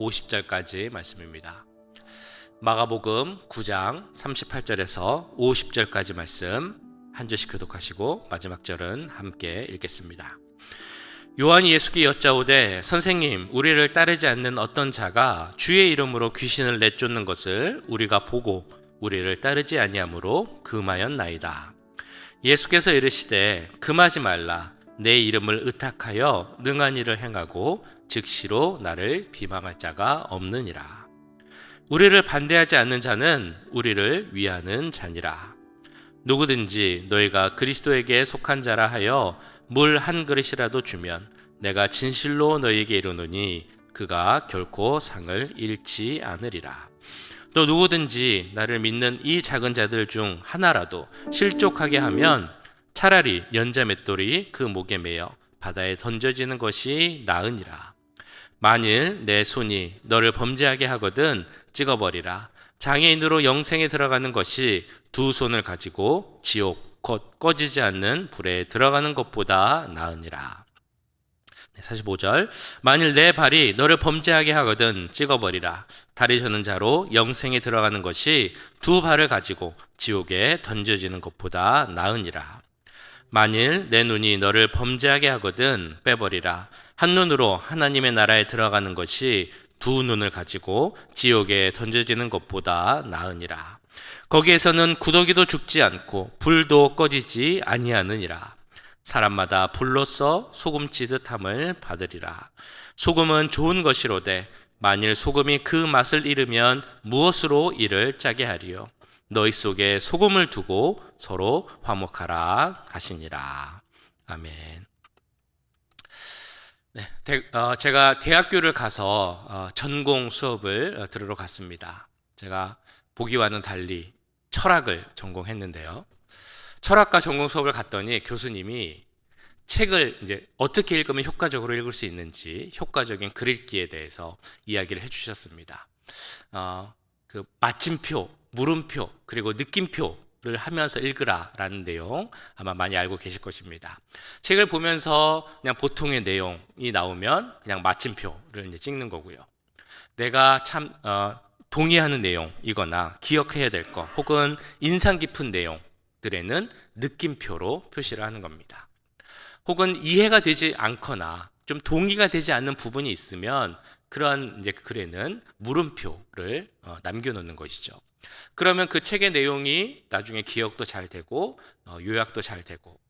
50절까지 말씀입니다. 마가복음 9장 38절에서 50절까지 말씀 한 절씩 교독하시고 마지막 절은 함께 읽겠습니다. 요한이 예수께 여짜오되 선생님, 우리를 따르지 않는 어떤 자가 주의 이름으로 귀신을 내쫓는 것을 우리가 보고 우리를 따르지 아니하므로 금하였나이다. 예수께서 이르시되 금하지 말라. 내 이름을 의탁하여 능한 일을 행하고 즉시로 나를 비방할 자가 없느니라. 우리를 반대하지 않는 자는 우리를 위하는 자니라. 누구든지 너희가 그리스도에게 속한 자라 하여 물 한 그릇이라도 주면 내가 진실로 너희에게 이르노니 그가 결코 상을 잃지 않으리라. 또 누구든지 나를 믿는 이 작은 자들 중 하나라도 실족하게 하면 차라리 연자 맷돌이 그 목에 매여 바다에 던져지는 것이 나으니라. 만일 내 손이 너를 범죄하게 하거든 찍어버리라. 장애인으로 영생에 들어가는 것이 두 손을 가지고 지옥 곧 꺼지지 않는 불에 들어가는 것보다 나으니라. 45절 만일 내 발이 너를 범죄하게 하거든 찍어버리라. 다리 저는 자로 영생에 들어가는 것이 두 발을 가지고 지옥에 던져지는 것보다 나으니라. 만일 내 눈이 너를 범죄하게 하거든 빼버리라. 한 눈으로 하나님의 나라에 들어가는 것이 두 눈을 가지고 지옥에 던져지는 것보다 나으니라. 거기에서는 구더기도 죽지 않고 불도 꺼지지 아니하느니라. 사람마다 불로써 소금치듯 함을 받으리라. 소금은 좋은 것이로되 만일 소금이 그 맛을 잃으면 무엇으로 이를 짜게 하리요. 너희 속에 소금을 두고 서로 화목하라 하시니라. 아멘. 제가 대학교를 가서 전공 수업을 들으러 갔습니다. 제가 보기와는 달리 철학을 전공했는데요. 철학과 전공 수업을 갔더니 교수님이 책을 이제 어떻게 읽으면 효과적으로 읽을 수 있는지 효과적인 글읽기에 대해서 이야기를 해주셨습니다. 그 마침표, 물음표, 그리고 느낌표를 하면서 읽으라라는 내용 아마 많이 알고 계실 것입니다. 책을 보면서 그냥 보통의 내용이 나오면 그냥 마침표를 이제 찍는 거고요. 내가 참 동의하는 내용이거나 기억해야 될 것 혹은 인상 깊은 내용들에는 느낌표로 표시를 하는 겁니다. 혹은 이해가 되지 않거나 좀 동의가 되지 않는 부분이 있으면 그런 이제 글에는 물음표를 남겨놓는 것이죠. 그러면 그 책의 내용이 나중에 기억도 잘 되고 요약도 잘 되고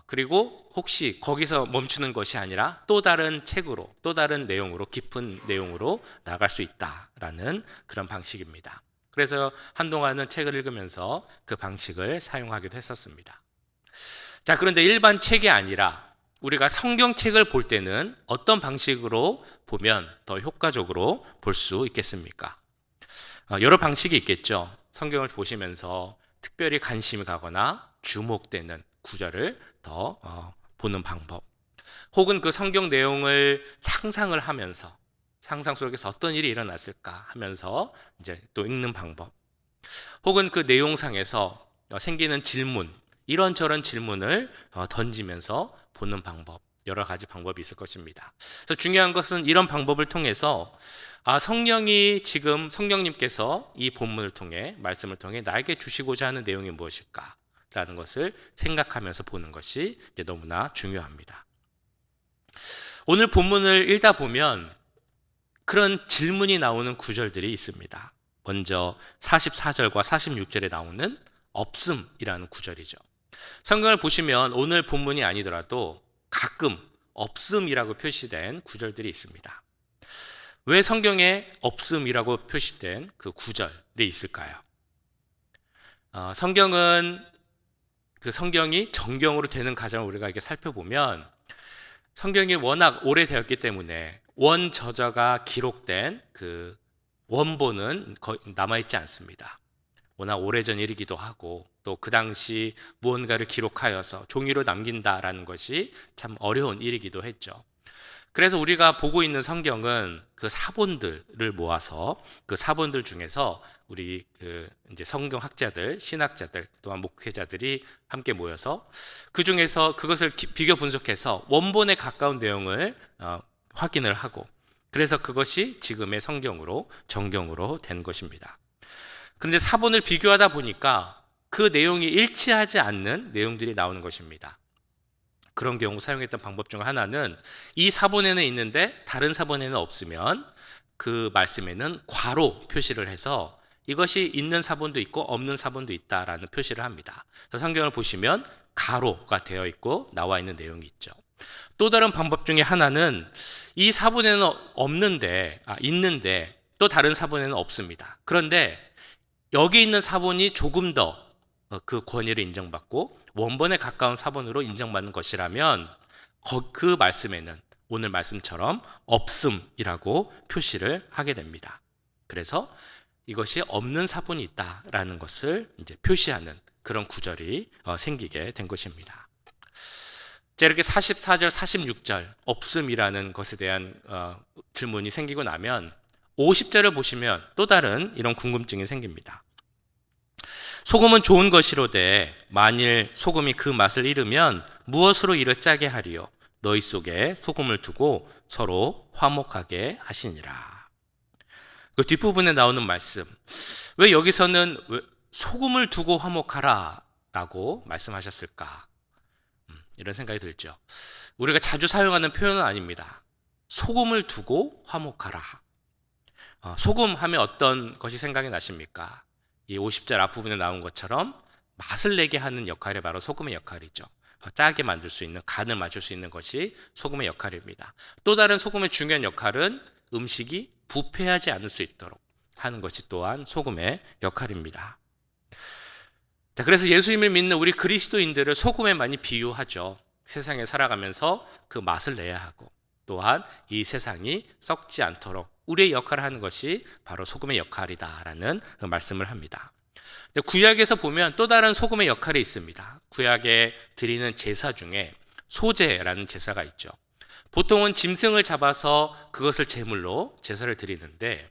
그리고 혹시 거기서 멈추는 것이 아니라 또 다른 책으로 또 다른 내용으로 깊은 내용으로 나갈 수 있다라는 그런 방식입니다. 그래서 한동안은 책을 읽으면서 그 방식을 사용하기도 했었습니다. 자, 그런데 일반 책이 아니라 우리가 성경책을 볼 때는 어떤 방식으로 보면 더 효과적으로 볼 수 있겠습니까? 여러 방식이 있겠죠. 성경을 보시면서 특별히 관심이 가거나 주목되는 구절을 더 보는 방법, 혹은 그 성경 내용을 상상을 하면서 상상 속에서 어떤 일이 일어났을까 하면서 이제 또 읽는 방법, 혹은 그 내용상에서 생기는 질문, 이런저런 질문을 던지면서 보는 방법, 여러 가지 방법이 있을 것입니다. 그래서 중요한 것은 이런 방법을 통해서 성령이 지금 성령님께서 이 본문을 통해 말씀을 통해 나에게 주시고자 하는 내용이 무엇일까? 라는 것을 생각하면서 보는 것이 이제 너무나 중요합니다. 오늘 본문을 읽다 보면 그런 질문이 나오는 구절들이 있습니다. 먼저 44절과 46절에 나오는 없음이라는 구절이죠. 성경을 보시면 오늘 본문이 아니더라도 가끔 없음이라고 표시된 구절들이 있습니다. 왜 성경에 없음이라고 표시된 그 구절이 있을까요? 성경은 그 성경이 정경으로 되는 과정을 우리가 이렇게 살펴보면 성경이 워낙 오래되었기 때문에 원저자가 기록된 그 원본은 거의 남아있지 않습니다. 워낙 오래전 일이기도 하고 또 그 당시 무언가를 기록하여서 종이로 남긴다라는 것이 참 어려운 일이기도 했죠. 그래서 우리가 보고 있는 성경은 그 사본들을 모아서 그 사본들 중에서 우리 이제 성경학자들, 신학자들, 또한 목회자들이 함께 모여서 그 중에서 그것을 비교 분석해서 원본에 가까운 내용을 확인을 하고 그래서 그것이 지금의 성경으로, 정경으로 된 것입니다. 그런데 사본을 비교하다 보니까 그 내용이 일치하지 않는 내용들이 나오는 것입니다. 그런 경우 사용했던 방법 중 하나는 이 사본에는 있는데 다른 사본에는 없으면 그 말씀에는 괄호 표시를 해서 이것이 있는 사본도 있고 없는 사본도 있다라는 표시를 합니다. 성경을 보시면 가로가 되어 있고 나와 있는 내용이 있죠. 또 다른 방법 중에 하나는 이 사본에는 있는데 또 다른 사본에는 없습니다. 그런데 여기 있는 사본이 조금 더 그 권위를 인정받고 원본에 가까운 사본으로 인정받는 것이라면 그 말씀에는 오늘 말씀처럼 없음이라고 표시를 하게 됩니다. 그래서 이것이 없는 사본이 있다라는 것을 이제 표시하는 그런 구절이 생기게 된 것입니다. 자, 이렇게 44절, 46절 없음이라는 것에 대한 질문이 생기고 나면 50절을 보시면 또 다른 이런 궁금증이 생깁니다. 소금은 좋은 것이로되 만일 소금이 그 맛을 잃으면 무엇으로 이를 짜게 하리요? 너희 속에 소금을 두고 서로 화목하게 하시니라. 그 뒷부분에 나오는 말씀, 왜 여기서는 소금을 두고 화목하라 라고 말씀하셨을까? 이런 생각이 들죠. 우리가 자주 사용하는 표현은 아닙니다. 소금을 두고 화목하라. 소금 하면 어떤 것이 생각이 나십니까? 이 50절 앞부분에 나온 것처럼 맛을 내게 하는 역할이 바로 소금의 역할이죠. 짜게 만들 수 있는, 간을 맞출 수 있는 것이 소금의 역할입니다. 또 다른 소금의 중요한 역할은 음식이 부패하지 않을 수 있도록 하는 것이 또한 소금의 역할입니다. 자, 그래서 예수님을 믿는 우리 그리스도인들을 소금에 많이 비유하죠. 세상에 살아가면서 그 맛을 내야 하고 또한 이 세상이 썩지 않도록 우리의 역할을 하는 것이 바로 소금의 역할이다라는 그 말씀을 합니다. 구약에서 보면 또 다른 소금의 역할이 있습니다. 구약에 드리는 제사 중에 소제라는 제사가 있죠. 보통은 짐승을 잡아서 그것을 제물로 제사를 드리는데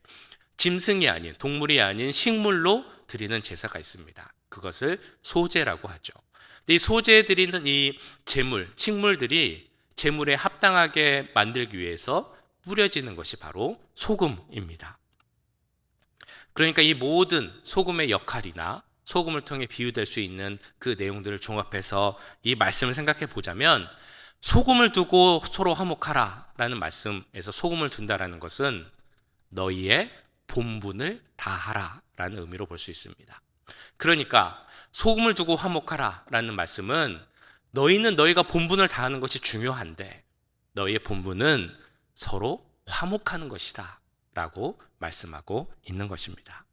짐승이 아닌, 동물이 아닌 식물로 드리는 제사가 있습니다. 그것을 소제라고 하죠. 이 소제에 드리는 이 제물, 식물들이 제물에 합당하게 만들기 위해서 뿌려지는 것이 바로 소금입니다. 그러니까 이 모든 소금의 역할이나 소금을 통해 비유될 수 있는 그 내용들을 종합해서 이 말씀을 생각해 보자면 소금을 두고 서로 화목하라 라는 말씀에서 소금을 둔다라는 것은 너희의 본분을 다하라 라는 의미로 볼 수 있습니다. 그러니까 소금을 두고 화목하라 라는 말씀은 너희는 너희가 본분을 다하는 것이 중요한데 너희의 본분은 서로 화목하는 것이다 라고 말씀하고 있는 것입니다.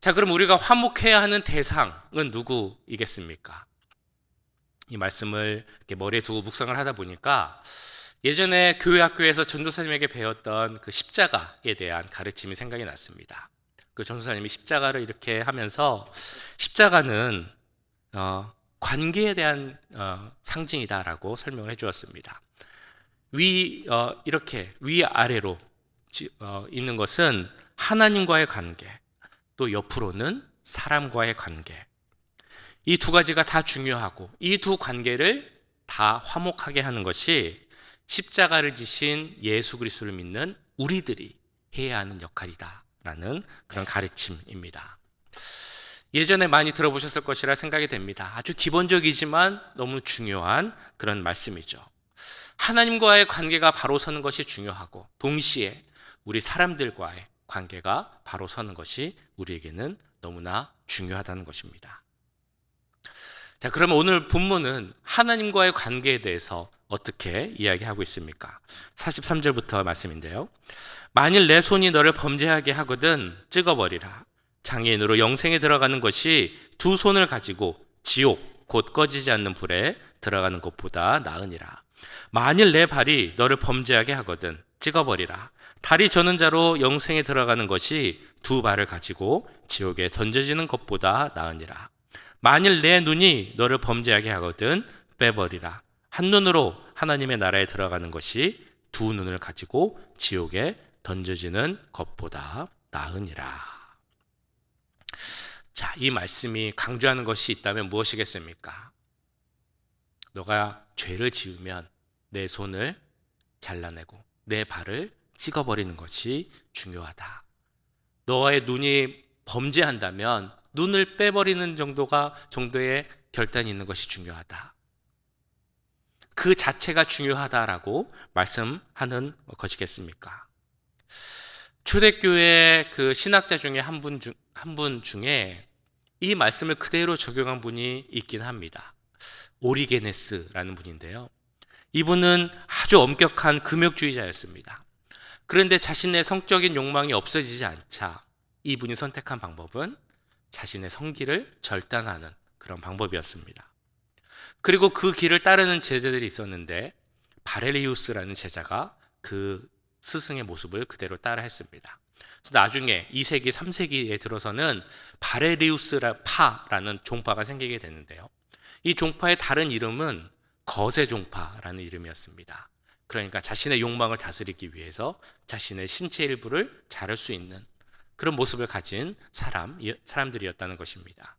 자, 그럼 우리가 화목해야 하는 대상은 누구이겠습니까? 이 말씀을 이렇게 머리에 두고 묵상을 하다 보니까 예전에 교회 학교에서 전도사님에게 배웠던 그 십자가에 대한 가르침이 생각이 났습니다. 그 전도사님이 십자가를 이렇게 하면서 십자가는 관계에 대한 상징이다라고 설명을 해주었습니다. 이렇게 위아래로 있는 것은 하나님과의 관계, 또 옆으로는 사람과의 관계. 이 두 가지가 다 중요하고 이 두 관계를 다 화목하게 하는 것이 십자가를 지신 예수 그리스도를 믿는 우리들이 해야 하는 역할이다라는 그런 가르침입니다. 예전에 많이 들어보셨을 것이라 생각이 됩니다. 아주 기본적이지만 너무 중요한 그런 말씀이죠. 하나님과의 관계가 바로 서는 것이 중요하고 동시에 우리 사람들과의 관계가 바로 서는 것이 우리에게는 너무나 중요하다는 것입니다. 자, 그러면 오늘 본문은 하나님과의 관계에 대해서 어떻게 이야기하고 있습니까? 43절부터 말씀인데요. 만일 내 손이 너를 범죄하게 하거든 찍어버리라. 장애인으로 영생에 들어가는 것이 두 손을 가지고 지옥 곧 꺼지지 않는 불에 들어가는 것보다 나으니라. 만일 내 발이 너를 범죄하게 하거든 찍어버리라. 다리 저는 자로 영생에 들어가는 것이 두 발을 가지고 지옥에 던져지는 것보다 나으니라. 만일 내 눈이 너를 범죄하게 하거든 빼버리라. 한 눈으로 하나님의 나라에 들어가는 것이 두 눈을 가지고 지옥에 던져지는 것보다 나으니라. 자, 이 말씀이 강조하는 것이 있다면 무엇이겠습니까? 너가 죄를 지으면 내 손을 잘라내고 내 발을 찍어버리는 것이 중요하다. 너의 눈이 범죄한다면 눈을 빼버리는 정도의 결단이 있는 것이 중요하다. 그 자체가 중요하다라고 말씀하는 것이겠습니까? 초대교회 그 신학자 중에 한 분 중에 이 말씀을 그대로 적용한 분이 있긴 합니다. 오리게네스라는 분인데요. 이분은 아주 엄격한 금욕주의자였습니다. 그런데 자신의 성적인 욕망이 없어지지 않자 이분이 선택한 방법은 자신의 성기를 절단하는 그런 방법이었습니다. 그리고 그 길을 따르는 제자들이 있었는데 바렐리우스라는 제자가 그 스승의 모습을 그대로 따라 했습니다. 그래서 나중에 2세기, 3세기에 들어서는 바렐리우스파라는 종파가 생기게 되는데요. 이 종파의 다른 이름은 거세 종파라는 이름이었습니다. 그러니까 자신의 욕망을 다스리기 위해서 자신의 신체 일부를 자를 수 있는 그런 모습을 가진 사람들이었다는 것입니다.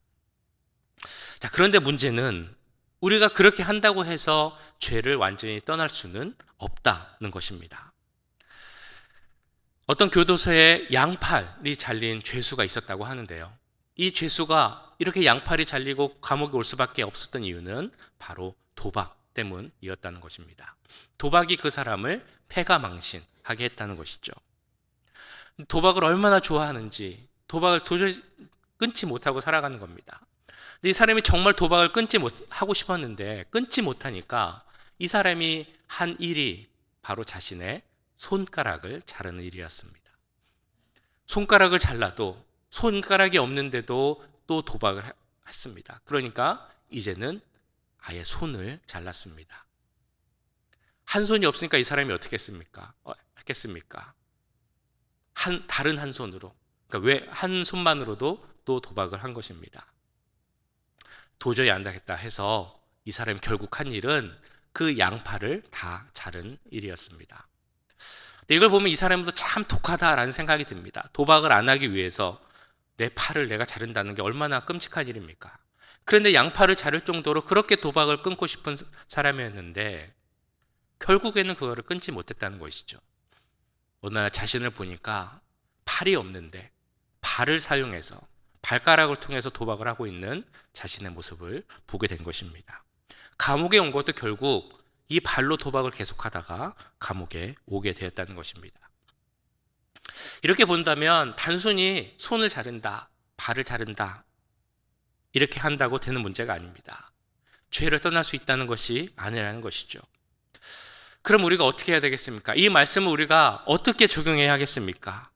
자, 그런데 문제는 우리가 그렇게 한다고 해서 죄를 완전히 떠날 수는 없다는 것입니다. 어떤 교도소에 양팔이 잘린 죄수가 있었다고 하는데요. 이 죄수가 이렇게 양팔이 잘리고 감옥에 올 수밖에 없었던 이유는 바로 도박 때문이었다는 것입니다. 도박이 그 사람을 패가망신하게 했다는 것이죠. 도박을 얼마나 좋아하는지 도박을 도저히 끊지 못하고 살아가는 겁니다. 근데 이 사람이 정말 도박을 하고 싶었는데 끊지 못하니까 이 사람이 한 일이 바로 자신의 손가락을 자르는 일이었습니다. 손가락을 잘라도 손가락이 없는데도 또 도박을 했습니다. 그러니까 이제는 아예 손을 잘랐습니다. 한 손이 없으니까 이 사람이 어떻게 했습니까? 다른 한 손으로, 그러니까 왜 한 손만으로도 또 도박을 한 것입니다. 도저히 안 되겠다 해서 이 사람이 결국 한 일은 그 양팔을 다 자른 일이었습니다. 근데 이걸 보면 이 사람도 참 독하다라는 생각이 듭니다. 도박을 안 하기 위해서 내 팔을 내가 자른다는 게 얼마나 끔찍한 일입니까? 그런데 양팔을 자를 정도로 그렇게 도박을 끊고 싶은 사람이었는데 결국에는 그거를 끊지 못했다는 것이죠. 어느 날 자신을 보니까 팔이 없는데 발을 사용해서 발가락을 통해서 도박을 하고 있는 자신의 모습을 보게 된 것입니다. 감옥에 온 것도 결국 이 발로 도박을 계속하다가 감옥에 오게 되었다는 것입니다. 이렇게 본다면 단순히 손을 자른다, 발을 자른다 이렇게 한다고 되는 문제가 아닙니다. 죄를 떠날 수 있다는 것이 아니라는 것이죠. 그럼 우리가 어떻게 해야 되겠습니까? 이 말씀을 우리가 어떻게 적용해야 하겠습니까?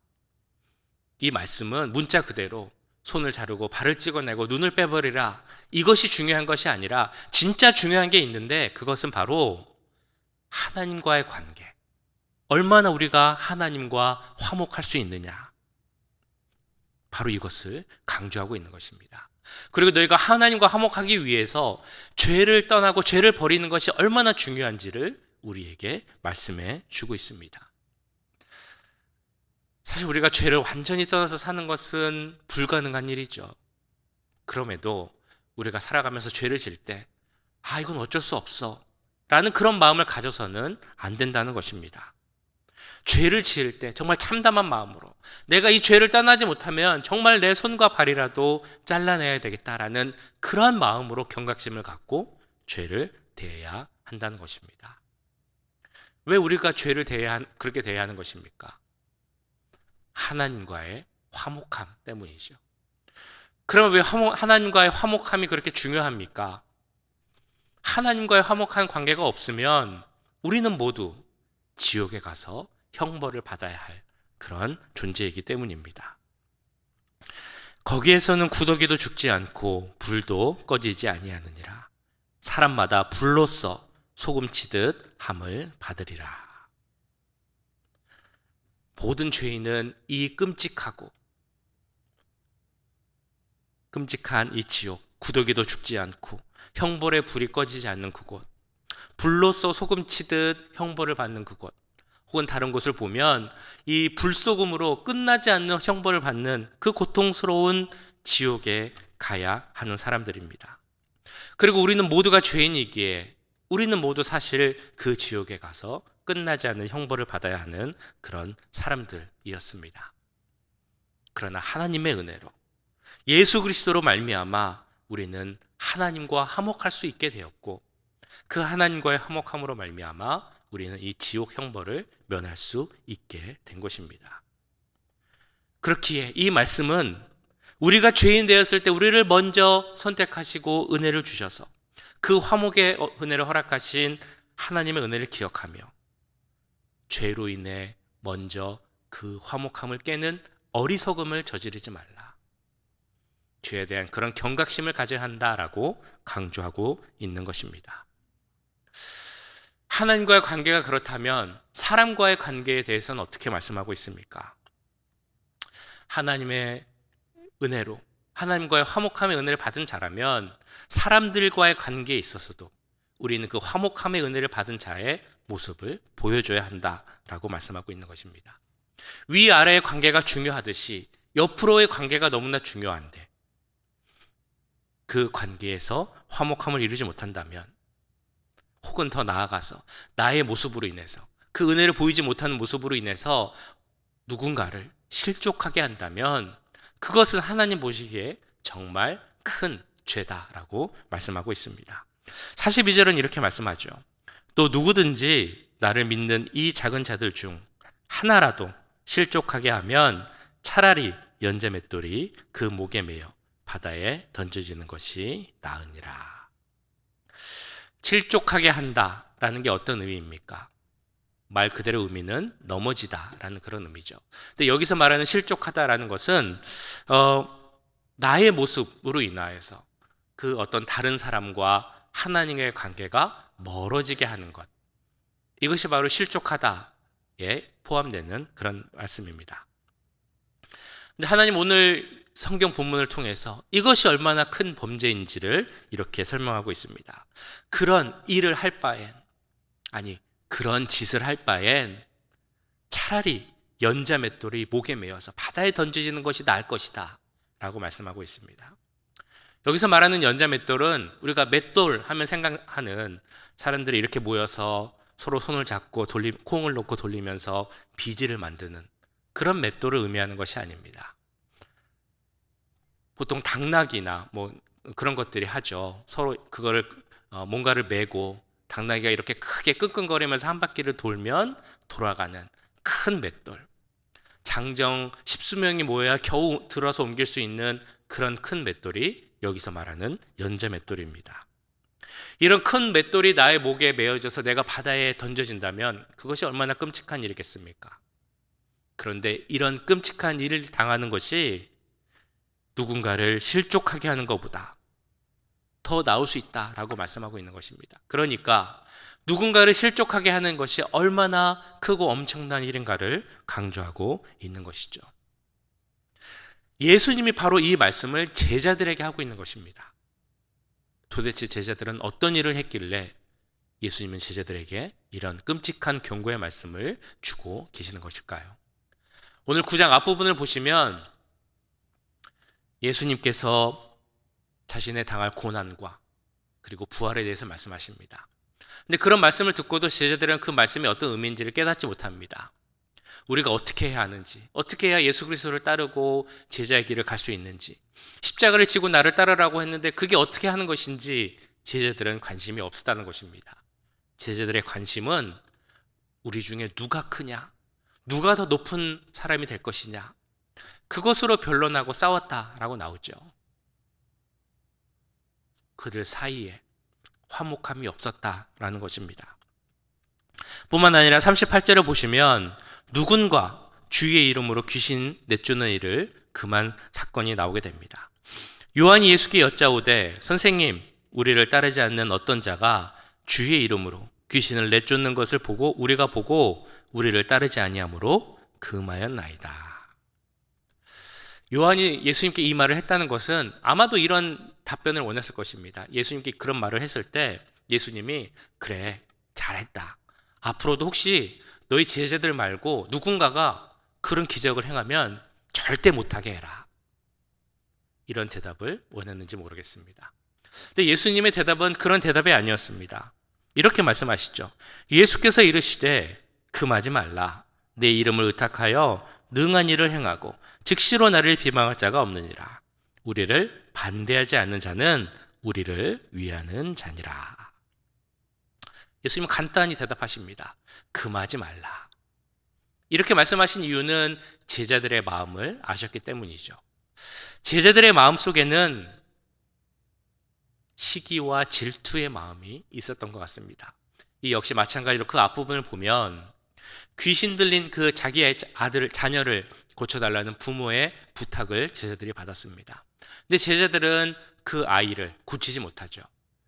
이 말씀은 문자 그대로 손을 자르고 발을 찍어내고 눈을 빼버리라 이것이 중요한 것이 아니라 진짜 중요한 게 있는데 그것은 바로 하나님과의 관계, 얼마나 우리가 하나님과 화목할 수 있느냐, 바로 이것을 강조하고 있는 것입니다. 그리고 너희가 하나님과 화목하기 위해서 죄를 떠나고 죄를 버리는 것이 얼마나 중요한지를 우리에게 말씀해 주고 있습니다. 사실 우리가 죄를 완전히 떠나서 사는 것은 불가능한 일이죠. 그럼에도 우리가 살아가면서 죄를 지을 때 이건 어쩔 수 없어 라는 그런 마음을 가져서는 안 된다는 것입니다. 죄를 지을 때 정말 참담한 마음으로 내가 이 죄를 떠나지 못하면 정말 내 손과 발이라도 잘라내야 되겠다라는 그러한 마음으로 경각심을 갖고 죄를 대해야 한다는 것입니다. 왜 우리가 죄를 그렇게 대해야 하는 것입니까? 하나님과의 화목함 때문이죠. 그러면 왜 하나님과의 화목함이 그렇게 중요합니까? 하나님과의 화목한 관계가 없으면 우리는 모두 지옥에 가서 형벌을 받아야 할 그런 존재이기 때문입니다. 거기에서는 구더기도 죽지 않고 불도 꺼지지 아니하느니라. 사람마다 불로써 소금치듯 함을 받으리라. 모든 죄인은 이 끔찍한 이 지옥, 구더기도 죽지 않고 형벌의 불이 꺼지지 않는 그곳, 불로써 소금치듯 형벌을 받는 그곳, 혹은 다른 곳을 보면 이 불소금으로 끝나지 않는 형벌을 받는 그 고통스러운 지옥에 가야 하는 사람들입니다. 그리고 우리는 모두가 죄인이기에 우리는 모두 사실 그 지옥에 가서 끝나지 않는 형벌을 받아야 하는 그런 사람들이었습니다. 그러나 하나님의 은혜로 예수 그리스도로 말미암아 우리는 하나님과 화목할 수 있게 되었고, 그 하나님과의 화목함으로 말미암아 우리는 이 지옥 형벌을 면할 수 있게 된 것입니다. 그렇기에 이 말씀은 우리가 죄인 되었을 때 우리를 먼저 선택하시고 은혜를 주셔서 그 화목의 은혜를 허락하신 하나님의 은혜를 기억하며 죄로 인해 먼저 그 화목함을 깨는 어리석음을 저지르지 말라, 죄에 대한 그런 경각심을 가져야 한다라고 강조하고 있는 것입니다. 하나님과의 관계가 그렇다면 사람과의 관계에 대해서는 어떻게 말씀하고 있습니까? 하나님의 은혜로 하나님과의 화목함의 은혜를 받은 자라면 사람들과의 관계에 있어서도 우리는 그 화목함의 은혜를 받은 자의 모습을 보여줘야 한다라고 말씀하고 있는 것입니다. 위아래의 관계가 중요하듯이 옆으로의 관계가 너무나 중요한데, 그 관계에서 화목함을 이루지 못한다면, 혹은 더 나아가서 나의 모습으로 인해서, 그 은혜를 보이지 못하는 모습으로 인해서 누군가를 실족하게 한다면 그것은 하나님 보시기에 정말 큰 죄다라고 말씀하고 있습니다. 42절은 이렇게 말씀하죠. 또 누구든지 나를 믿는 이 작은 자들 중 하나라도 실족하게 하면 차라리 연자 맷돌이 그 목에 매여 바다에 던져지는 것이 나으니라. 실족하게 한다라는 게 어떤 의미입니까? 말 그대로 의미는 넘어지다라는 그런 의미죠. 근데 여기서 말하는 실족하다라는 것은 나의 모습으로 인하여서 그 어떤 다른 사람과 하나님의 관계가 멀어지게 하는 것, 이것이 바로 실족하다에 포함되는 그런 말씀입니다. 근데 하나님 오늘 성경 본문을 통해서 이것이 얼마나 큰 범죄인지를 이렇게 설명하고 있습니다. 그런 일을 할 바엔, 아니 그런 짓을 할 바엔 차라리 연자 맷돌이 목에 매어서 바다에 던져지는 것이 나을 것이다 라고 말씀하고 있습니다. 여기서 말하는 연자 맷돌은 우리가 맷돌 하면 생각하는 사람들이 이렇게 모여서 서로 손을 잡고 콩을 놓고 돌리면서 비지를 만드는 그런 맷돌을 의미하는 것이 아닙니다. 보통 당나귀나 뭐 그런 것들이 하죠. 서로 그거를 뭔가를 메고 당나귀가 이렇게 크게 끙끙거리면서 한 바퀴를 돌면 돌아가는 큰 맷돌, 장정 십수명이 모여야 겨우 들어서 옮길 수 있는 그런 큰 맷돌이 여기서 말하는 연자 맷돌입니다. 이런 큰 맷돌이 나의 목에 메어져서 내가 바다에 던져진다면 그것이 얼마나 끔찍한 일이겠습니까? 그런데 이런 끔찍한 일을 당하는 것이 누군가를 실족하게 하는 것보다 더 나을 수 있다라고 말씀하고 있는 것입니다. 그러니까 누군가를 실족하게 하는 것이 얼마나 크고 엄청난 일인가를 강조하고 있는 것이죠. 예수님이 바로 이 말씀을 제자들에게 하고 있는 것입니다. 도대체 제자들은 어떤 일을 했길래 예수님은 제자들에게 이런 끔찍한 경고의 말씀을 주고 계시는 것일까요? 오늘 9장 앞부분을 보시면 예수님께서 자신의 당할 고난과 그리고 부활에 대해서 말씀하십니다. 근데 그런 말씀을 듣고도 제자들은 그 말씀이 어떤 의미인지를 깨닫지 못합니다. 우리가 어떻게 해야 하는지, 어떻게 해야 예수 그리스도를 따르고 제자의 길을 갈 수 있는지, 십자가를 지고 나를 따르라고 했는데 그게 어떻게 하는 것인지 제자들은 관심이 없었다는 것입니다. 제자들의 관심은 우리 중에 누가 크냐, 누가 더 높은 사람이 될 것이냐, 그것으로 변론하고 싸웠다라고 나오죠. 그들 사이에 화목함이 없었다라는 것입니다. 뿐만 아니라 38절을 보시면 누군가 주의 이름으로 귀신 내쫓는 일을 금한 사건이 나오게 됩니다. 요한이 예수께 여짜오되 선생님, 우리를 따르지 않는 어떤 자가 주의 이름으로 귀신을 내쫓는 것을 보고 우리가 보고 우리를 따르지 아니하므로 금하였나이다. 요한이 예수님께 이 말을 했다는 것은 아마도 이런 답변을 원했을 것입니다. 예수님께 그런 말을 했을 때 예수님이 그래, 잘했다. 앞으로도 혹시 너희 제자들 말고 누군가가 그런 기적을 행하면 절대 못하게 해라. 이런 대답을 원했는지 모르겠습니다. 근데 예수님의 대답은 그런 대답이 아니었습니다. 이렇게 말씀하시죠. 예수께서 이르시되 금하지 말라. 내 이름을 의탁하여 능한 일을 행하고 즉시로 나를 비방할 자가 없느니라. 우리를 반대하지 않는 자는 우리를 위하는 자니라. 예수님은 간단히 대답하십니다. 금하지 말라. 이렇게 말씀하신 이유는 제자들의 마음을 아셨기 때문이죠. 제자들의 마음 속에는 시기와 질투의 마음이 있었던 것 같습니다. 이 역시 마찬가지로 그 앞부분을 보면 귀신 들린 그 자기의 자녀를 고쳐달라는 부모의 부탁을 제자들이 받았습니다. 근데 제자들은 그 아이를 고치지 못하죠.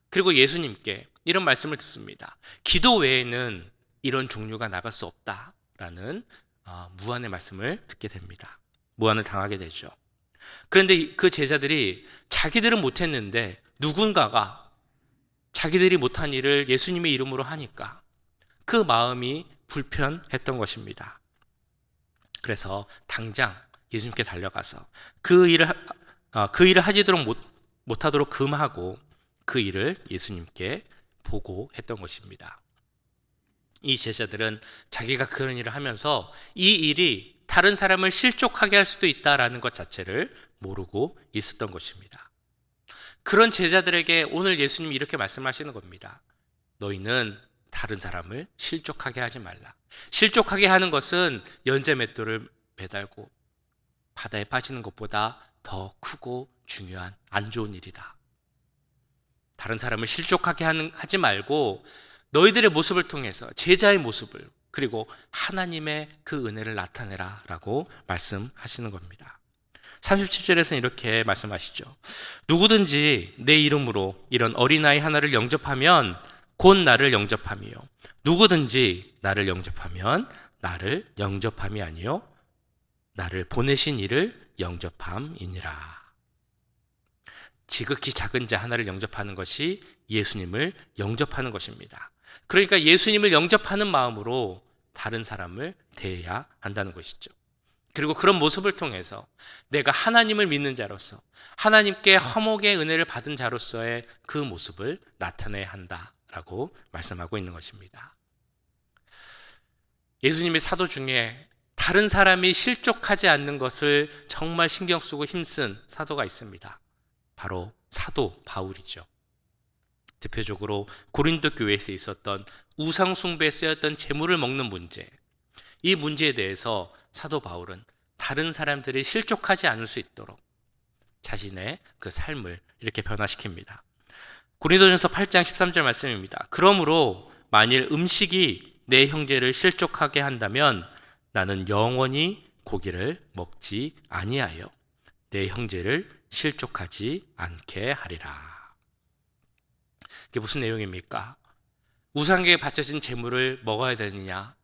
그리고 예수님께 이런 말씀을 듣습니다. 기도 외에는 이런 종류가 나갈 수 없다라는 무한의 말씀을 듣게 됩니다. 무한을 당하게 되죠. 그런데 그 제자들이 자기들은 못했는데 누군가가 자기들이 못한 일을 예수님의 이름으로 하니까 그 마음이 불편했던 것입니다. 그래서 당장 예수님께 달려가서 그 일을 하지도록 못하도록 금하고 그 일을 예수님께 보고했던 것입니다. 이 제자들은 자기가 그런 일을 하면서 이 일이 다른 사람을 실족하게 할 수도 있다라는 것 자체를 모르고 있었던 것입니다. 그런 제자들에게 오늘 예수님이 이렇게 말씀하시는 겁니다. 너희는 다른 사람을 실족하게 하지 말라. 실족하게 하는 것은 연재맷돌을 매달고 바다에 빠지는 것보다 더 크고 중요한 안 좋은 일이다. 다른 사람을 실족하게 하지 말고 너희들의 모습을 통해서 제자의 모습을 그리고 하나님의 그 은혜를 나타내라 라고 말씀하시는 겁니다. 37절에서는 이렇게 말씀하시죠. 누구든지 내 이름으로 이런 어린아이 하나를 영접하면 곧 나를 영접함이요. 누구든지 나를 영접하면 나를 영접함이 아니요 나를 보내신 이를 영접함이니라. 지극히 작은 자 하나를 영접하는 것이 예수님을 영접하는 것입니다. 그러니까 예수님을 영접하는 마음으로 다른 사람을 대해야 한다는 것이죠. 그리고 그런 모습을 통해서 내가 하나님을 믿는 자로서 하나님께 화목의 은혜를 받은 자로서의 그 모습을 나타내야 한다라고 말씀하고 있는 것입니다. 예수님의 사도 중에 다른 사람이 실족하지 않는 것을 정말 신경 쓰고 힘쓴 사도가 있습니다. 바로 사도 바울이죠. 대표적으로 고린도 교회에서 있었던 우상 숭배에 쓰였던 재물을 먹는 문제, 이 문제에 대해서 사도 바울은 다른 사람들이 실족하지 않을 수 있도록 자신의 그 삶을 이렇게 변화시킵니다. 고린도전서 8장 13절 말씀입니다. 그러므로 만일 음식이 내 형제를 실족하게 한다면 나는 영원히 고기를 먹지 아니하여 내 형제를 실족하지 않게 하리라. 이게 무슨 내용입니까? 우상에게 바쳐진 재물을 먹어야 되느냐,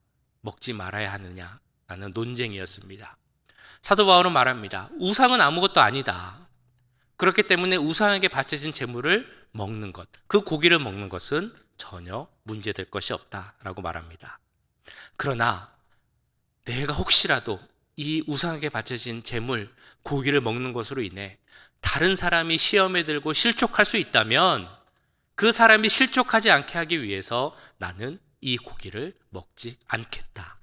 먹지 말아야 하느냐 라는 논쟁이었습니다. 사도 바울은 말합니다. 우상은 아무것도 아니다. 그렇기 때문에 우상에게 바쳐진 재물을 먹는 것, 그 고기를 먹는 것은 전혀 문제될 것이 없다라고 말합니다. 그러나 내가 혹시라도 이 우상에게 바쳐진 재물, 고기를 먹는 것으로 인해 다른 사람이 시험에 들고 실족할 수 있다면 그 사람이 실족하지 않게 하기 위해서 나는 이 고기를 먹지 않겠다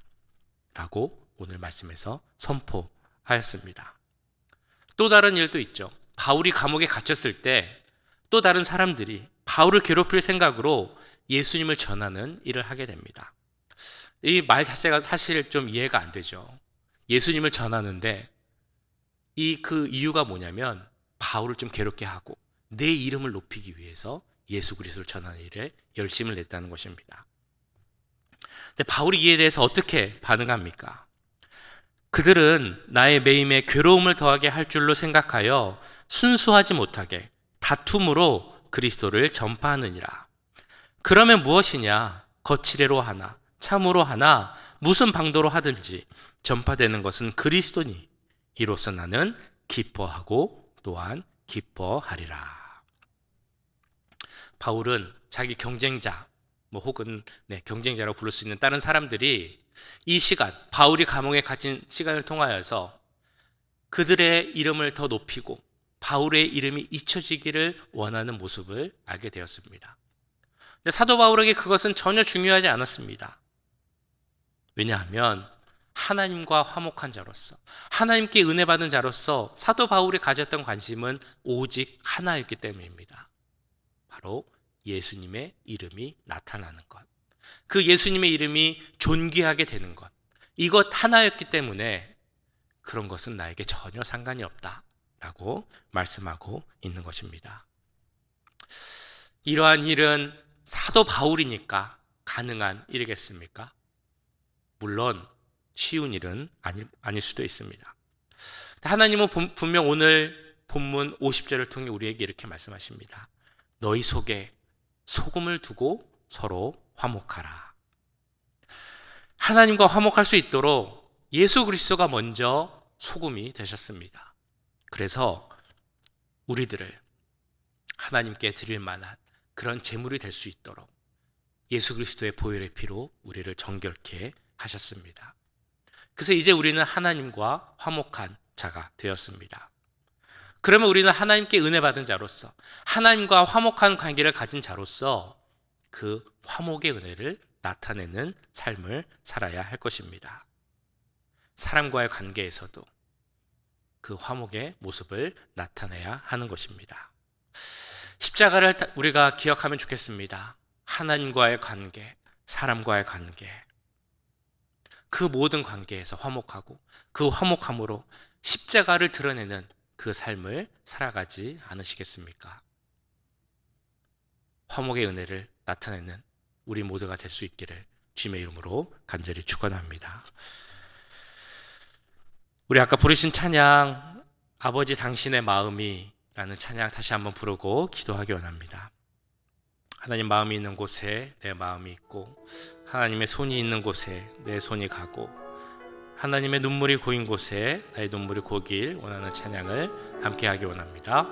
라고 오늘 말씀에서 선포하였습니다. 또 다른 일도 있죠. 바울이 감옥에 갇혔을 때 또 다른 사람들이 바울을 괴롭힐 생각으로 예수님을 전하는 일을 하게 됩니다. 이 말 자체가 사실 좀 이해가 안 되죠. 예수님을 전하는데 그 이유가 뭐냐면 바울을 좀 괴롭게 하고 내 이름을 높이기 위해서 예수 그리스도를 전하는 일에 열심을 냈다는 것입니다. 근데 바울이 이에 대해서 어떻게 반응합니까? 그들은 나의 매임에 괴로움을 더하게 할 줄로 생각하여 순수하지 못하게 다툼으로 그리스도를 전파하느니라. 그러면 무엇이냐? 거칠애로 하나 참으로 하나 무슨 방도로 하든지 전파되는 것은 그리스도니 이로써 나는 기뻐하고 또한 기뻐하리라. 바울은 자기 경쟁자 혹은 경쟁자라고 부를 수 있는 다른 사람들이 이 시간, 바울이 감옥에 갇힌 시간을 통하여서 그들의 이름을 더 높이고 바울의 이름이 잊혀지기를 원하는 모습을 알게 되었습니다. 근데 사도 바울에게 그것은 전혀 중요하지 않았습니다. 왜냐하면 하나님과 화목한 자로서, 하나님께 은혜 받은 자로서 사도 바울이 가졌던 관심은 오직 하나였기 때문입니다. 바로 예수님의 이름이 나타나는 것, 그 예수님의 이름이 존귀하게 되는 것, 이것 하나였기 때문에 그런 것은 나에게 전혀 상관이 없다라고 말씀하고 있는 것입니다. 이러한 일은 사도 바울이니까 가능한 일이겠습니까? 물론 쉬운 일은 아닐 수도 있습니다. 하나님은 분명 오늘 본문 50절을 통해 우리에게 이렇게 말씀하십니다. 너희 속에 소금을 두고 서로 화목하라. 하나님과 화목할 수 있도록 예수 그리스도가 먼저 소금이 되셨습니다. 그래서 우리들을 하나님께 드릴 만한 그런 제물이 될 수 있도록 예수 그리스도의 보혈의 피로 우리를 정결케 하셨습니다. 그래서 이제 우리는 하나님과 화목한 자가 되었습니다. 그러면 우리는 하나님께 은혜 받은 자로서, 하나님과 화목한 관계를 가진 자로서 그 화목의 은혜를 나타내는 삶을 살아야 할 것입니다. 사람과의 관계에서도 그 화목의 모습을 나타내야 하는 것입니다. 십자가를 우리가 기억하면 좋겠습니다. 하나님과의 관계, 사람과의 관계, 그 모든 관계에서 화목하고 그 화목함으로 십자가를 드러내는 그 삶을 살아가지 않으시겠습니까? 화목의 은혜를 나타내는 우리 모두가 될 수 있기를 주님의 이름으로 간절히 축원합니다. 우리 아까 부르신 찬양 아버지 당신의 마음이 라는 찬양 다시 한번 부르고 기도하기 원합니다. 하나님 마음이 있는 곳에 내 마음이 있고, 하나님의 손이 있는 곳에 내 손이 가고, 하나님의 눈물이 고인 곳에 나의 눈물이 고길 원하는 찬양을 함께 하기 원합니다.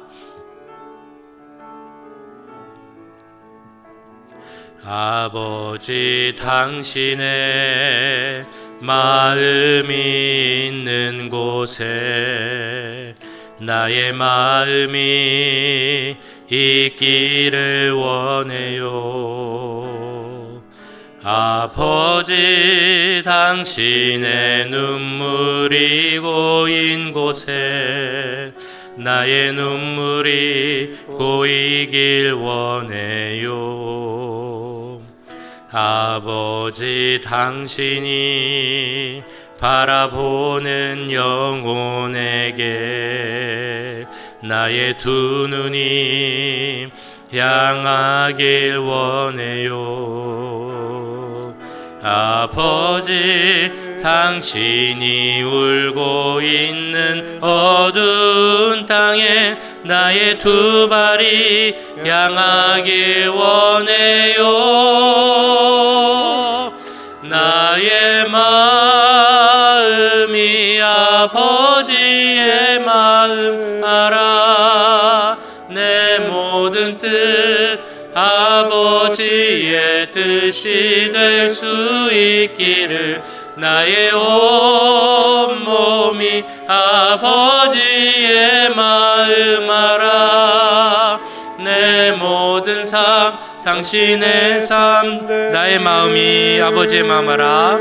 아버지 당신의 마음이 있는 곳에 나의 마음이 있기를 원해요. 아버지 당신의 눈물이 고인 곳에 나의 눈물이 고이길 원해요. 아버지 당신이 바라보는 영혼에게 나의 두 눈이 향하길 원해요. 아버지 당신이 울고 있는 어두운 땅에 나의 두 발이 향하길 원해요. 나의 마음이 아버지의 마음 알아. 내 모든 뜻 아버지의 뜻이 될 수 있기를 나의 온 몸이 아버지의 마음 알아. 내 모든 삶 당신의 삶 나의 마음이 아버지의 마음 알아.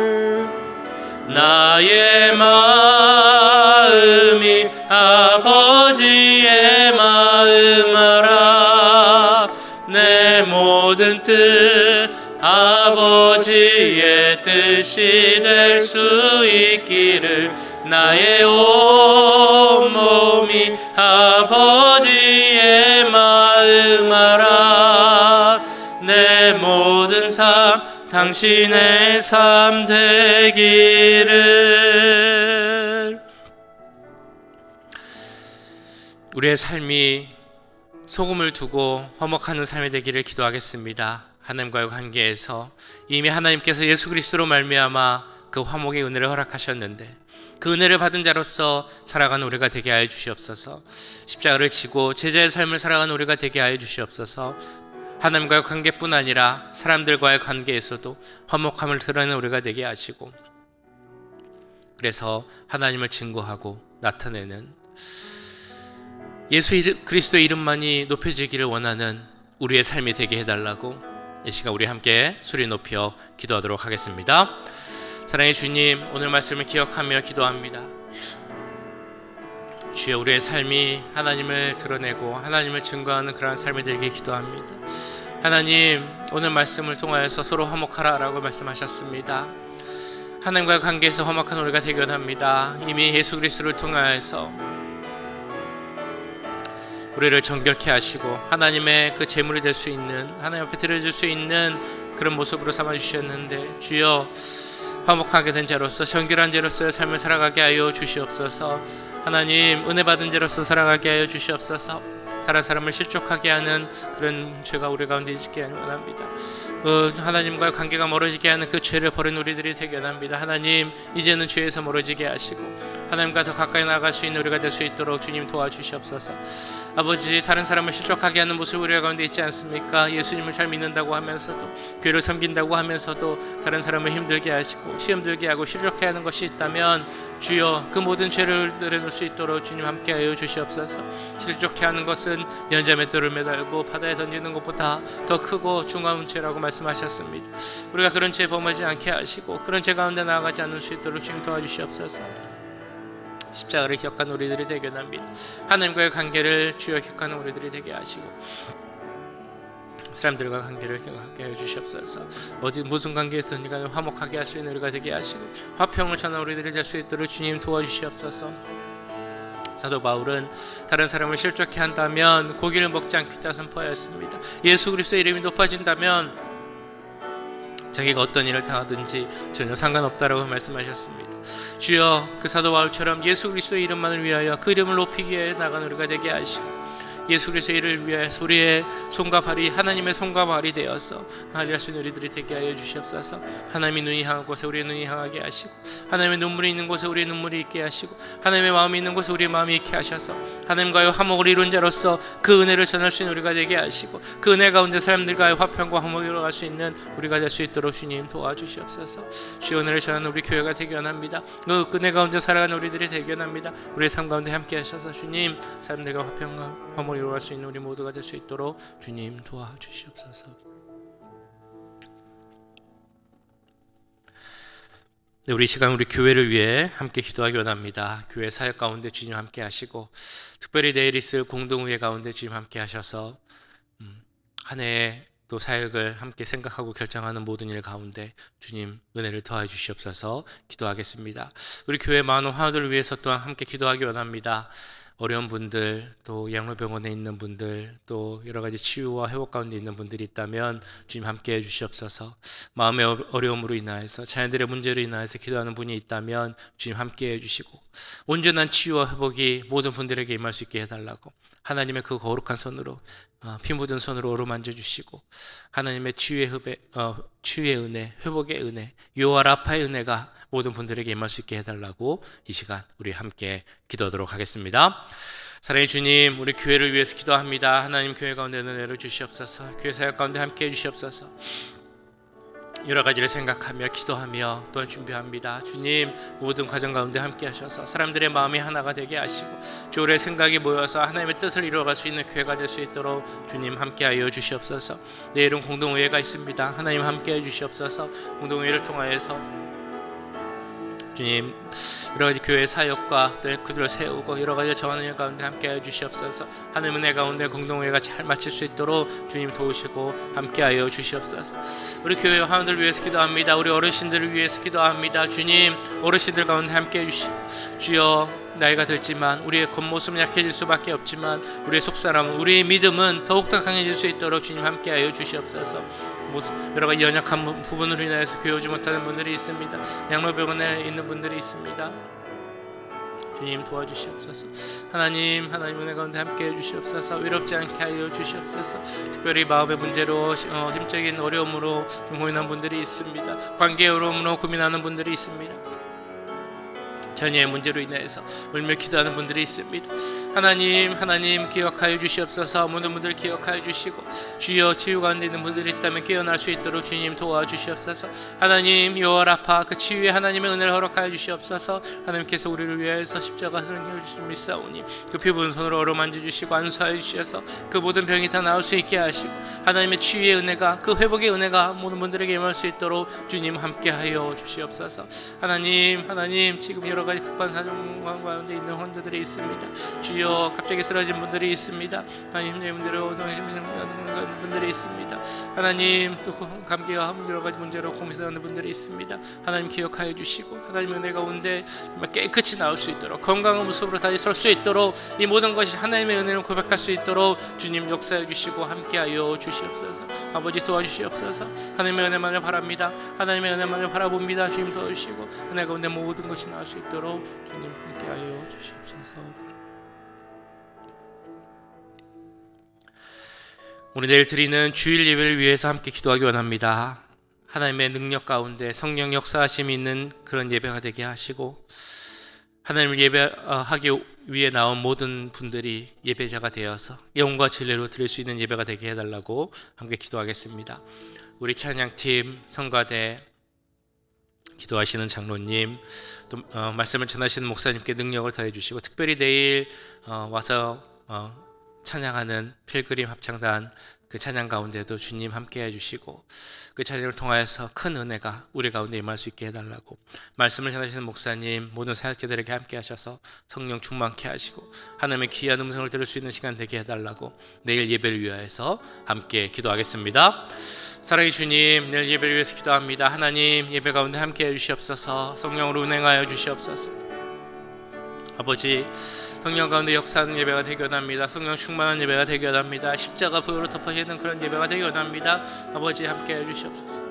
나의 마음이 아버지의 마음 알아. 내 모든 뜻 아버지의 뜻이 될 수 있기를 나의 온 몸이 아버지의 마음 알아. 내 모든 삶 당신의 삶 되기를. 우리의 삶이 소금을 두고 화목하는 삶이 되기를 기도하겠습니다. 하나님과의 관계에서 이미 하나님께서 예수 그리스도로 말미암아 그 화목의 은혜를 허락하셨는데 그 은혜를 받은 자로서 살아가는 우리가 되게 하여 주시옵소서. 십자가를 지고 제자의 삶을 살아가는 우리가 되게 하여 주시옵소서. 하나님과의 관계뿐 아니라 사람들과의 관계에서도 화목함을 드러내는 우리가 되게 하시고, 그래서 하나님을 증거하고 나타내는 예수 그리스도의 이름만이 높여지기를 원하는 우리의 삶이 되게 해달라고 이 시간 우리 함께 소리 높여 기도하도록 하겠습니다. 사랑의 주님, 오늘 말씀을 기억하며 기도합니다. 주여, 우리의 삶이 하나님을 드러내고 하나님을 증거하는 그러한 삶이 되게 기도합니다. 하나님, 오늘 말씀을 통하여서 서로 화목하라라고 말씀하셨습니다. 하나님과의 관계에서 험악한 우리가 대견합니다. 이미 예수 그리스도를 통하여서 우리를 정결케 하시고 하나님의 그 제물이 될 수 있는, 하나님 앞에 드려질 수 있는 그런 모습으로 삼아주셨는데, 주여, 화목하게 된 자로서 정결한 자로서의 삶을 살아가게 하여 주시옵소서. 하나님, 은혜 받은 자로서 살아가게 하여 주시옵소서. 다른 사람을 실족하게 하는 그런 죄가 우리 가운데 있게 원합니다. 하나님과의 관계가 멀어지게 하는 그 죄를 버린 우리들이 되게 원합니다. 하나님, 이제는 죄에서 멀어지게 하시고 하나님과 더 가까이 나아갈 수 있는 우리가 될 수 있도록 주님 도와주시옵소서. 아버지, 다른 사람을 실족하게 하는 모습 우리 가운데 있지 않습니까? 예수님을 잘 믿는다고 하면서도, 교회를 섬긴다고 하면서도 다른 사람을 힘들게 하시고 시험 들게 하고 실족해 하는 것이 있다면 주여, 그 모든 죄를 내려놓을 수 있도록 주님 함께하여 주시옵소서. 실족해 하는 것은 연자맷돌을 매달고 바다에 던지는 것보다 더 크고 중한 죄라고 말씀하셨습니다. 우리가 그런 죄에 범하지 않게 하시고 그런 죄 가운데 나아가지 않을 수 있도록 주님 도와주시옵소서. 십자가를 기억하는 우리들이 되게 원합니다. 하나님과의 관계를 주여 기억하는 우리들이 되게 하시고 사람들과 관계를 기억하게 해주시옵소서. 어디 무슨 관계에서든 간에 화목하게 할 수 있는 우리가 되게 하시고 화평을 전하는 우리들이 될 수 있도록 주님 도와주시옵소서. 사도 바울은 다른 사람을 실족해 한다면 고기를 먹지 않겠다 선포하였습니다. 예수 그리스도의 이름이 높아진다면 자기가 어떤 일을 당하든지 전혀 상관없다라고 말씀하셨습니다. 주여, 그 사도 바울처럼 예수 그리스도의 이름만을 위하여 그 이름을 높이기 위해 나간 우리가 되게 하시고 예수 그리스도의 일을 위하여서 우리의 손과 발이 하나님의 손과 발이 되어서 하나님의 수 있는 우리들이 되게 하여 주시옵소서. 하나님의 눈이 향한 곳에 우리의 눈이 향하게 하시고 하나님의 눈물이 있는 곳에 우리의 눈물이 있게 하시고 하나님의 마음이 있는 곳에 우리의 마음이 있게 하셔서 하나님과의 화목을 이룬 자로서 그 은혜를 전할 수 있는 우리가 되게 하시고 그 은혜 가운데 사람들과의 화평과 화목을 이뤄갈 수 있는 우리가 될 수 있도록 주님 도와주시옵소서. 주의 은혜를 전하는 우리 교회가 되게 원합니다. 그 은혜 가운데 살아가는 우리들이 되게 원합니다. 우리의 삶 가운데 함께 하셔서 주님, 사람들과 화평과 화목을 이루어갈 수 있는 우리 모두가 될 수 있도록 주님 도와주시옵소서. 네, 우리 시간 우리 교회를 위해 함께 기도하기 원합니다. 교회 사역 가운데 주님 함께 하시고 특별히 내일 있을 공동의회 가운데 주님 함께 하셔서 한 해의 또 사역을 함께 생각하고 결정하는 모든 일 가운데 주님 은혜를 더해 주시옵소서. 기도하겠습니다. 우리 교회 많은 화우들을 위해서 또한 함께 기도하기 원합니다. 어려운 분들, 또 양로병원에 있는 분들, 또 여러 가지 치유와 회복 가운데 있는 분들이 있다면 주님 함께 해 주시옵소서. 마음의 어려움으로 인하여서 자녀들의 문제로 인하여서 기도하는 분이 있다면 주님 함께 해 주시고 온전한 치유와 회복이 모든 분들에게 임할 수 있게 해달라고 하나님의 그 거룩한 손으로 피 묻은 손으로 어루만져 주시고 하나님의 치유의 은혜, 회복의 은혜, 요와 라파의 은혜가 모든 분들에게 임할 수 있게 해달라고 이 시간 우리 함께 기도하도록 하겠습니다. 사랑의 주님, 우리 교회를 위해서 기도합니다. 하나님, 교회 가운데 은혜를 주시옵소서. 교회 사역 가운데 함께 해주시옵소서. 여러 가지를 생각하며 기도하며 또한 준비합니다. 주님, 모든 과정 가운데 함께 하셔서 사람들의 마음이 하나가 되게 하시고 주의 생각이 모여서 하나님의 뜻을 이루어갈 수 있는 교회가 될 수 있도록 주님 함께 하여 주시옵소서. 내일은 공동의회가 있습니다. 하나님 함께 해 주시옵소서. 공동의회를 통하여서 주님, 여러 가지 교회 사역과 또 그들을 세우고 여러 가지 정하는 일 가운데 함께 하여 주시옵소서. 하나님 은혜 가운데 공동회가 잘 마칠 수 있도록 주님 도우시고 함께 하여 주시옵소서. 우리 교회 화원들을 위해서 기도합니다. 우리 어르신들을 위해서 기도합니다. 주님, 어르신들 가운데 함께 해주시고 주여, 나이가 들지만 우리의 겉모습은 약해질 수밖에 없지만 우리의 속사람은, 우리의 믿음은 더욱더 강해질 수 있도록 주님 함께 하여 주시옵소서. 여러 가지 연약한 부분으로 인해서 교회 오지 못하는 분들이 있습니다. 양로병원에 있는 분들이 있습니다. 주님 도와주시옵소서. 하나님 은혜 가운데 함께 해주시옵소서. 외롭지 않게 하여 주시옵소서. 특별히 마음의 문제로 힘적인 어려움으로 고민하는 분들이 있습니다. 관계의 어려움으로 고민하는 분들이 있습니다. 자녀의 문제로 인해서 울며 기도하는 분들이 있습니다. 하나님 기억하여 주시옵소서. 모든 분들 기억하여 주시고, 주여 치유 가운데 있는 분들이 있다면 깨어날 수 있도록 주님 도와주시옵소서. 하나님 요아라파 그 치유에 하나님의 은혜를 허락하여 주시옵소서. 하나님께서 우리를 위하여서 십자가를 흘려주신 믿사오니 그 피부은 손으로 어루만져 주시고 안수하여 주셔서 그 모든 병이 다 나을 수 있게 하시고, 하나님의 치유의 은혜가, 그 회복의 은혜가 모든 분들에게 임할 수 있도록 주님 함께하여 주시옵소서. 하나님 지금 여러 가지 급한 사정 가운데 있는 환자들이 있습니다. 주여 갑자기 쓰러진 분들이 있습니다. 하나님 힘내분들로 동심하는 분들이 있습니다. 하나님 또 감기와 여러 가지 문제로 고민하는 분들이 있습니다. 하나님 기억하여 주시고, 하나님 은혜 가운데 정말 깨끗이 나올 수 있도록, 건강한 모습으로 다시 설 수 있도록, 이 모든 것이 하나님의 은혜를 고백할 수 있도록 주님 역사해 주시고 함께하여 주시옵소서. 아버지 도와주시옵소서. 하나님의 은혜만을 바랍니다. 하나님의 은혜만을 바라봅니다. 주님 도와주시고 은혜 가운데 모든 것이 나올 수 있도록 주님 함께하여 주시옵소서. 우리 내일 드리는 주일 예배를 위해서 함께 기도하기 원합니다. 하나님의 능력 가운데 성령 역사하심이 있는 그런 예배가 되게 하시고, 하나님을 예배하기 위해 나온 모든 분들이 예배자가 되어서 영과 진리로 드릴 수 있는 예배가 되게 해달라고 함께 기도하겠습니다. 우리 찬양팀, 성가대, 기도하시는 장로님, 또 말씀을 전하시는 목사님께 능력을 더해 주시고, 특별히 내일 와서 찬양하는 필그림 합창단 그 찬양 가운데도 주님 함께 해주시고, 그 찬양을 통하여서 큰 은혜가 우리 가운데 임할 수 있게 해달라고, 말씀을 전하시는 목사님, 모든 사역자들에게 함께 하셔서 성령 충만케 하시고 하나님의 귀한 음성을 들을 수 있는 시간 되게 해달라고 내일 예배를 위하여서 함께 기도하겠습니다. 사랑의 주님, 내일 예배를 위해서 기도합니다. 하나님 예배 가운데 함께 해주시옵소서. 성령으로 운행하여 주시옵소서. 아버지, 성령 가운데 역사하는 예배가 되기 원합니다. 성령 충만한 예배가 되기 원합니다. 십자가 보혈로 덮어지는 그런 예배가 되기 원합니다. 아버지 함께 해주시옵소서.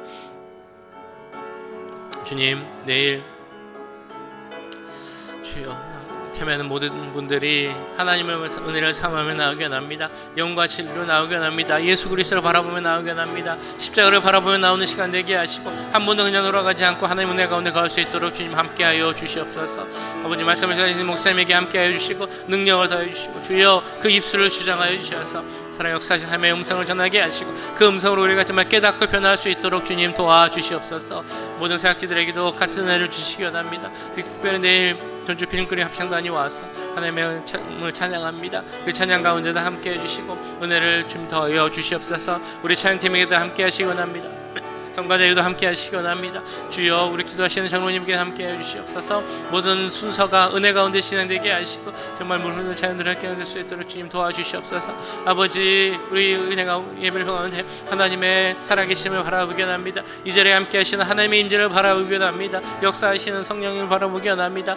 주님, 내일 주여 참여하는 모든 분들이 하나님의 은혜를 삼으며 나오기 원합니다. 영과 진리로 나오기 원합니다. 예수 그리스도를 바라보며 나오기 원합니다. 십자가를 바라보며 나오는 시간 되게 하시고, 한 번도 그냥 돌아가지 않고 하나님의 은혜 가운데 갈 수 있도록 주님 함께하여 주시옵소서. 아버지 말씀을 전하시는 목사님에게 함께하여 주시고 능력을 더해 주시고, 주여 그 입술을 주장하여 주셔서 살아 역사하신 하나님의 음성을 전하게 하시고, 그 음성으로 우리가 정말 깨닫고 변화할 수 있도록 주님 도와주시옵소서. 모든 사역자들에게도 같은 은혜를 주시기 원합니다. 특별히 내일 전주 필그림 합창단이 와서 하나님의 참을 찬양합니다. 그 찬양 가운데도 함께 해주시고 은혜를 좀 더하여 주시옵소서. 우리 찬양팀에게도 함께 하시기 원합니다. 성가대에도 함께 하시기 원합니다. 주여 우리 기도하시는 장로님께 함께 해주시옵소서. 모든 순서가 은혜 가운데 진행되게 하시고 정말 모든 자녀들 함께 될 수 있도록 주님 도와주시옵소서. 아버지, 우리 은혜가 예배를 가운데 하나님의 살아계심을 바라보기 원합니다. 이 자리에 함께 하시는 하나님의 임재를 바라보기 원합니다. 역사하시는 성령을 바라보기 원합니다.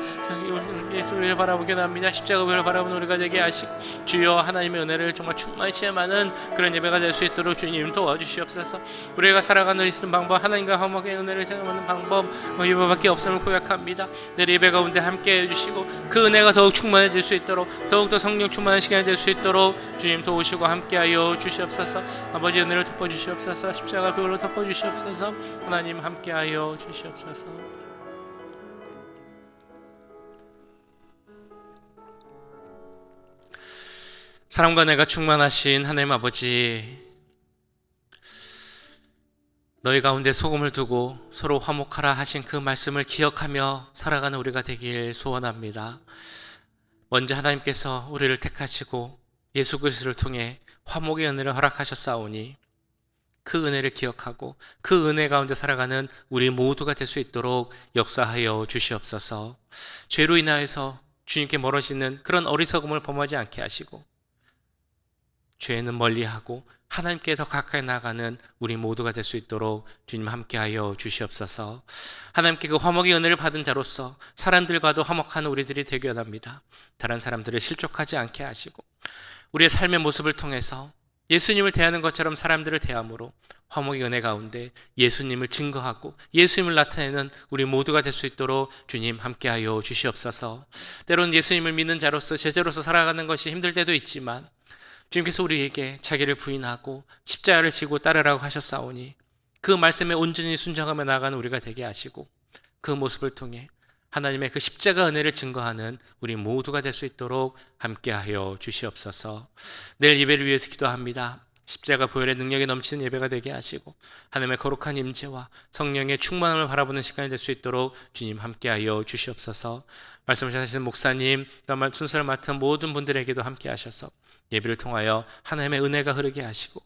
예수를 바라보기 원합니다. 십자가를 바라보는 우리가 되게 하시고, 주여 하나님의 은혜를 정말 충만히 체험하는 그런 예배가 될 수 있도록 주님 도와주시옵소서. 우리가 살아가는 있는 방법, 하나님과 화목의 은혜를 체험하는 방법 이거밖에 없음을 고백합니다. 내일 예배 가운데 함께 해주시고 그 은혜가 더욱 충만해질 수 있도록, 더욱더 성령 충만한 시간이 될 수 있도록 주님 도우시고 함께하여 주시옵소서. 아버지 은혜를 덮어주시옵소서. 십자가 보혈로 덮어주시옵소서. 하나님 함께하여 주시옵소서. 사랑과 은혜가 충만하신 하나님 아버지, 너희 가운데 소금을 두고 서로 화목하라 하신 그 말씀을 기억하며 살아가는 우리가 되길 소원합니다. 먼저 하나님께서 우리를 택하시고 예수 그리스도를 통해 화목의 은혜를 허락하셨사오니 그 은혜를 기억하고 그 은혜 가운데 살아가는 우리 모두가 될 수 있도록 역사하여 주시옵소서. 죄로 인하여서 주님께 멀어지는 그런 어리석음을 범하지 않게 하시고, 죄는 멀리하고 하나님께 더 가까이 나가는 우리 모두가 될 수 있도록 주님 함께하여 주시옵소서. 하나님께 그 화목의 은혜를 받은 자로서 사람들과도 화목한 우리들이 되기 원합니다. 다른 사람들을 실족하지 않게 하시고, 우리의 삶의 모습을 통해서 예수님을 대하는 것처럼 사람들을 대함으로 화목의 은혜 가운데 예수님을 증거하고 예수님을 나타내는 우리 모두가 될 수 있도록 주님 함께하여 주시옵소서. 때로는 예수님을 믿는 자로서 제자로서 살아가는 것이 힘들 때도 있지만, 주님께서 우리에게 자기를 부인하고 십자가를 지고 따르라고 하셨사오니 그 말씀에 온전히 순종하며 나아가는 우리가 되게 하시고, 그 모습을 통해 하나님의 그 십자가 은혜를 증거하는 우리 모두가 될 수 있도록 함께하여 주시옵소서. 내일 예배를 위해서 기도합니다. 십자가 보혈의 능력이 넘치는 예배가 되게 하시고 하나님의 거룩한 임재와 성령의 충만함을 바라보는 시간이 될 수 있도록 주님 함께하여 주시옵소서. 말씀을 전하시는 목사님, 또 순서를 맡은 모든 분들에게도 함께하셔서 예배를 통하여 하나님의 은혜가 흐르게 하시고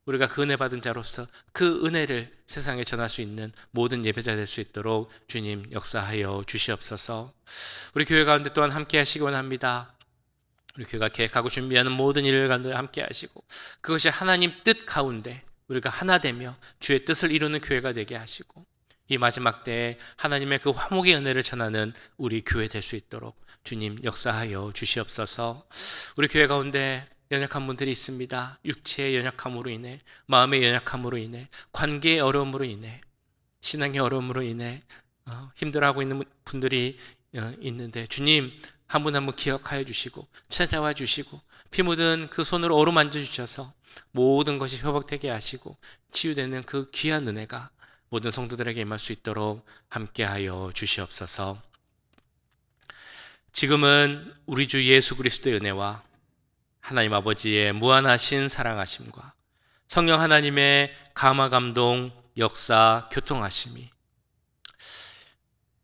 우리가 그 은혜 받은 자로서 그 은혜를 세상에 전할 수 있는 모든 예배자 될 수 있도록 주님 역사하여 주시옵소서. 우리 교회 가운데 또한 함께 하시기 원합니다. 우리 교회가 계획하고 준비하는 모든 일을 가운데 함께 하시고 그것이 하나님 뜻 가운데 우리가 하나 되며 주의 뜻을 이루는 교회가 되게 하시고 이 마지막 때에 하나님의 그 화목의 은혜를 전하는 우리 교회 될 수 있도록 주님 역사하여 주시옵소서. 우리 교회 가운데 연약한 분들이 있습니다. 육체의 연약함으로 인해, 마음의 연약함으로 인해, 관계의 어려움으로 인해, 신앙의 어려움으로 인해 힘들어하고 있는 분들이 있는데 주님 한 분 한 분 기억하여 주시고 찾아와 주시고 피 묻은 그 손으로 어루만져 주셔서 모든 것이 회복되게 하시고 치유되는 그 귀한 은혜가 모든 성도들에게 임할 수 있도록 함께하여 주시옵소서. 지금은 우리 주 예수 그리스도의 은혜와 하나님 아버지의 무한하신 사랑하심과 성령 하나님의 감화 감동 역사 교통하심이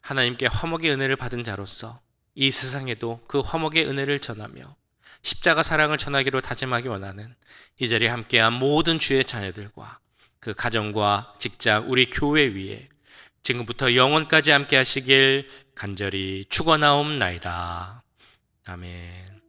하나님께 화목의 은혜를 받은 자로서 이 세상에도 그 화목의 은혜를 전하며 십자가 사랑을 전하기로 다짐하기 원하는 이 자리에 함께한 모든 주의 자녀들과 그 가정과 직장 우리 교회 위에 지금부터 영원까지 함께 하시길 간절히 축원하옵나이다. 아멘.